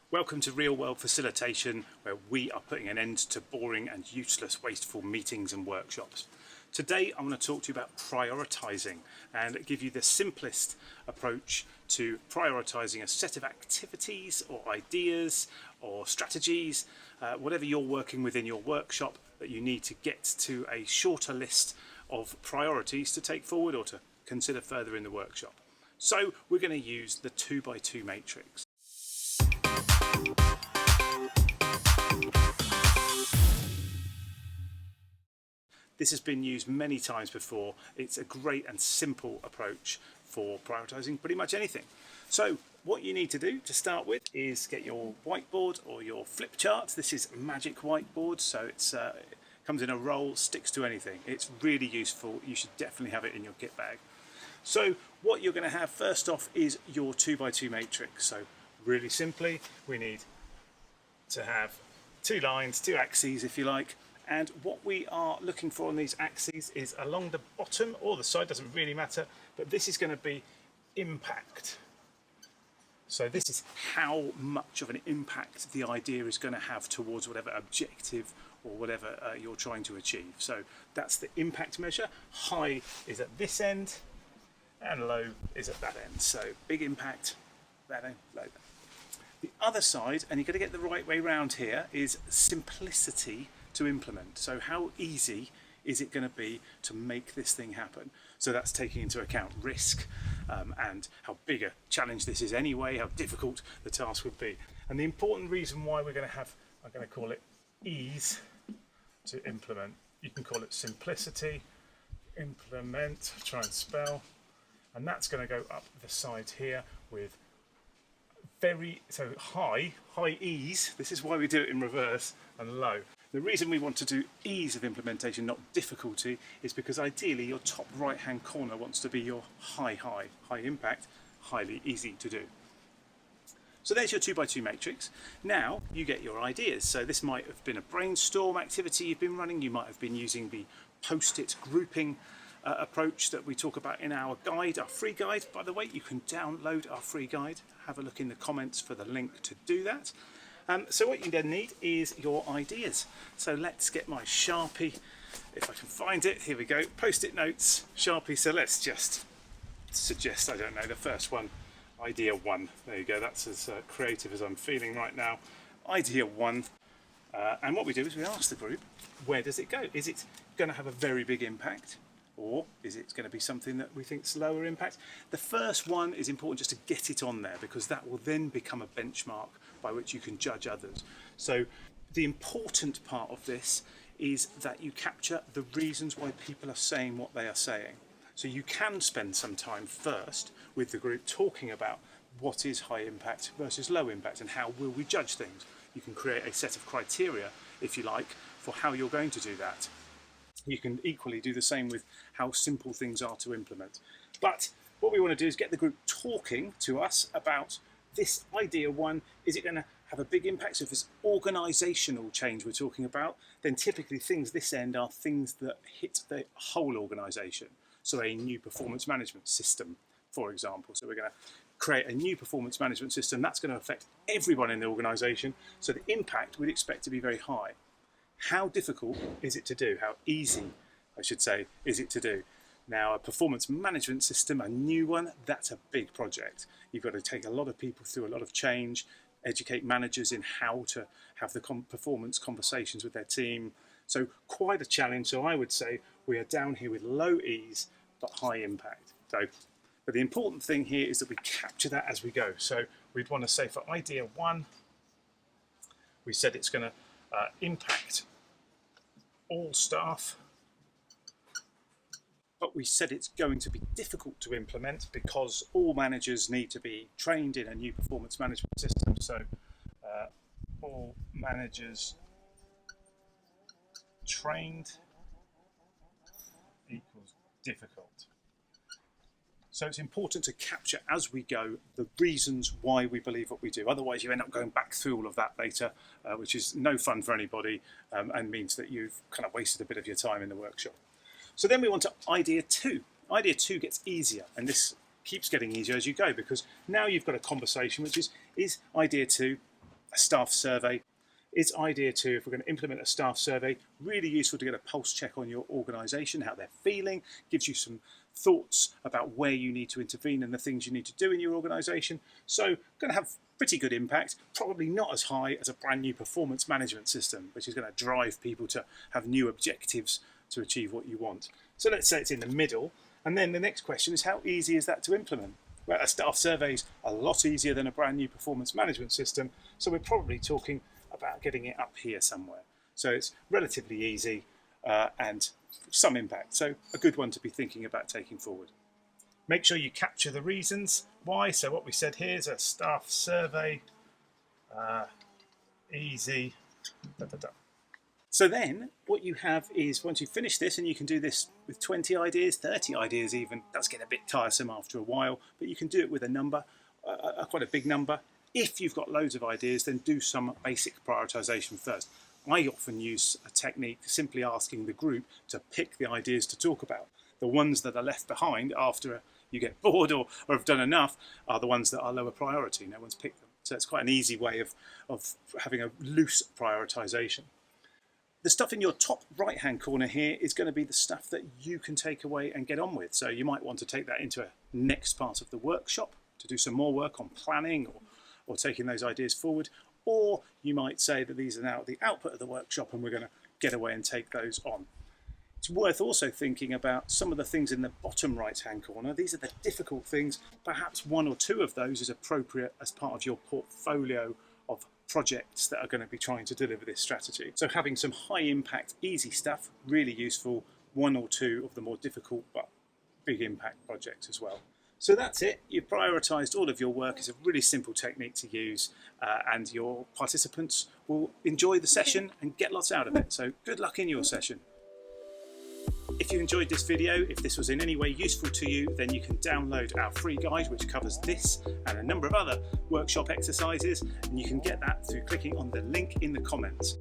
Welcome to Real World Facilitation, where we are putting an end to boring and useless, wasteful meetings and workshops. Today I'm going to talk to you about prioritising and give you the simplest approach to prioritising a set of activities or ideas or strategies, whatever you're working with in your workshop, that you need to get to a shorter list of priorities to take forward or to consider further in the workshop. So we're going to use the 2x2 matrix. This has been used many times before. It's a great and simple approach for prioritising pretty much anything. So what you need to do to start with is get your whiteboard or your flip chart. This is Magic Whiteboard, so it comes in a roll, sticks to anything. It's really useful. You should definitely have it in your kit bag. So what you're going to have first off is your 2x2 matrix. So really simply, we need to have two lines, two axes if you like, and what we are looking for on these axes is along the bottom or the side, doesn't really matter, but this is going to be impact. So this is how much of an impact the idea is going to have towards whatever objective or whatever you're trying to achieve. So that's the impact measure. High is at this end and low is at that end. So big impact, that end, low. The other side, and you've got to get the right way round here, is simplicity to implement. So how easy is it going to be to make this thing happen? So that's taking into account risk and how big a challenge this is anyway, how difficult the task would be. And the important reason why we're going to have, I'm going to call it ease to implement. You can call it simplicity, implement, try and spell, and that's going to go up the side here with so high ease. This is why we do it in reverse, and low. The reason we want to do ease of implementation, not difficulty, is because ideally your top right hand corner wants to be your high impact, highly easy to do. So there's your 2x2 matrix. Now you get your ideas. So this might have been a brainstorm activity you've been running. You might have been using the post-it grouping approach that we talk about in our guide, our free guide. By the way, you can download our free guide. Have a look in the comments for the link to do that. So what you then need is your ideas. So let's get my Sharpie, if I can find it. Here we go, post-it notes, Sharpie. So let's just suggest, I don't know, the first one, idea one. There you go, that's as creative as I'm feeling right now. Idea one. And what we do is we ask the group, where does it go? Is it going to have a very big impact? Or is it going to be something that we think is lower impact? The first one is important just to get it on there, because that will then become a benchmark by which you can judge others. So the important part of this is that you capture the reasons why people are saying what they are saying. So you can spend some time first with the group talking about what is high impact versus low impact and how will we judge things. You can create a set of criteria, if you like, for how you're going to do that. You can equally do the same with how simple things are to implement. But what we want to do is get the group talking to us about this idea one. Is it going to have a big impact? So if it's organisational change we're talking about, then typically things this end are things that hit the whole organisation. So a new performance management system, for example. So we're going to create a new performance management system that's going to affect everyone in the organisation. So the impact we'd expect to be very high. How difficult is it to do? How easy, I should say, is it to do? Now, a performance management system, a new one, that's a big project. You've got to take a lot of people through a lot of change, educate managers in how to have the performance conversations with their team. So quite a challenge. So I would say we are down here with low ease, but high impact. But the important thing here is that we capture that as we go. So we'd want to say for idea one, we said it's going to impact all staff, but we said it's going to be difficult to implement because all managers need to be trained in a new performance management system. So all managers trained equals difficult. So it's important to capture as we go the reasons why we believe what we do. Otherwise you end up going back through all of that later, which is no fun for anybody and means that you've kind of wasted a bit of your time in the workshop. So then we want to idea two. Idea two gets easier, and this keeps getting easier as you go, because now you've got a conversation which is idea two a staff survey. It's idea too, if we're going to implement a staff survey, really useful to get a pulse check on your organisation, how they're feeling, gives you some thoughts about where you need to intervene and the things you need to do in your organisation. So going to have pretty good impact, probably not as high as a brand new performance management system, which is going to drive people to have new objectives to achieve what you want. So let's say it's in the middle. And then the next question is, how easy is that to implement? Well, a staff survey is a lot easier than a brand new performance management system. So we're probably talking about getting it up here somewhere. So it's relatively easy and some impact. So a good one to be thinking about taking forward. Make sure you capture the reasons why. So what we said here is a staff survey, easy, So then what you have is, once you finish this, and you can do this with 20 ideas, 30 ideas even, does get a bit tiresome after a while, but you can do it with a number, quite a big number. If you've got loads of ideas, then do some basic prioritization first. I often use a technique simply asking the group to pick the ideas to talk about. The ones that are left behind after you get bored or have done enough are the ones that are lower priority. No one's picked them. So it's quite an easy way of having a loose prioritization. The stuff in your top right-hand corner here is going to be the stuff that you can take away and get on with. So you might want to take that into a next part of the workshop to do some more work on planning or taking those ideas forward. Or you might say that these are now the output of the workshop and we're going to get away and take those on. It's worth also thinking about some of the things in the bottom right-hand corner. These are the difficult things. Perhaps one or two of those is appropriate as part of your portfolio of projects that are going to be trying to deliver this strategy. So having some high impact, easy stuff, really useful. One or two of the more difficult but big impact projects as well. So that's it. You've prioritized all of your work. It's a really simple technique to use and your participants will enjoy the session and get lots out of it. So good luck in your session. If you enjoyed this video, if this was in any way useful to you, then you can download our free guide, which covers this and a number of other workshop exercises, and you can get that through clicking on the link in the comments.